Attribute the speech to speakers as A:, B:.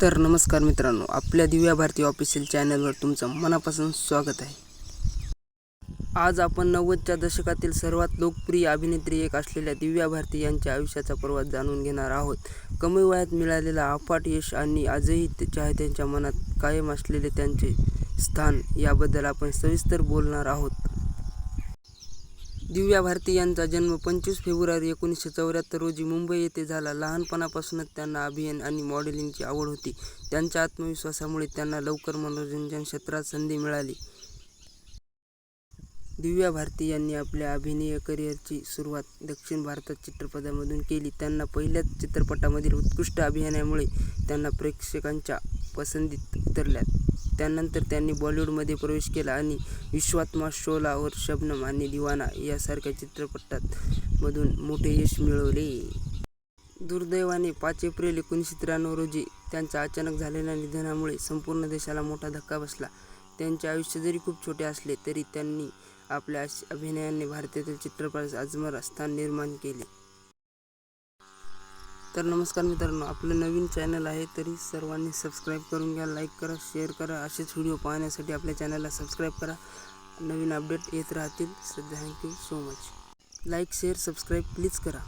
A: तर नमस्कार मित्रांनो, आपल्या दिव्या भारती ऑफिशियल चॅनलवर तुमचं मनापासून स्वागत आहे. आज आपण 90च्या दशकातील सर्वात लोकप्रिय अभिनेत्री एक असलेल्या दिव्या भारती यांच्या आयुष्याचा प्रवास जाणून घेणार आहोत. कमी वयात मिळालेला अफाट यश आणि आजही चाहत्यांच्या मनात कायम असलेले त्यांचे स्थान याबद्दल आपण सविस्तर बोलणार आहोत. दिव्या भारती यांचा जन्म 25 फेब्रुवारी 1974 रोजी मुंबई येथे झाला. लहानपणापासूनच त्यांना अभिनय आणि मॉडेलिंगची आवड होती. त्यांच्या आत्मविश्वासामुळे त्यांना लवकर मनोरंजन क्षेत्रात संधी मिळाली. दिव्या भारती यांनी आपल्या अभिनय करिअरची सुरुवात दक्षिण भारतात चित्रपटांमधून केली. त्यांना पहिल्याच चित्रपटामधील उत्कृष्ट अभिनयामुळे त्यांना प्रेक्षकांच्या पसंतीत उतरल्या. त्यानंतर त्यांनी बॉलिवूडमध्ये प्रवेश केला आणि विश्वात्मा, शोला और शबनम आणि दीवाना यासारख्या चित्रपटांमधून मोठे यश मिळवले. दुर्दैवाने 5 एप्रिल 1993 रोजी त्यांच्या अचानक झालेल्या निधनामुळे संपूर्ण देशाला मोठा धक्का बसला. त्यांचे आयुष्य जरी खूप छोटे असले तरी त्यांनी आपल्या अभिनयाने भारतातील चित्रपटात अजरामर स्थान निर्माण केले. तर नमस्कार मित्रांनो, आपलं नवीन चॅनल आहे तरी सर्वांनी सबस्क्राईब करून घ्या, लाईक करा, शेअर करा. असेच व्हिडिओ पाहण्यासाठी आपल्या चॅनलला सबस्क्राईब करा. नवीन अपडेट येत राहतील. Thank you so much. Like, share, subscribe please करा.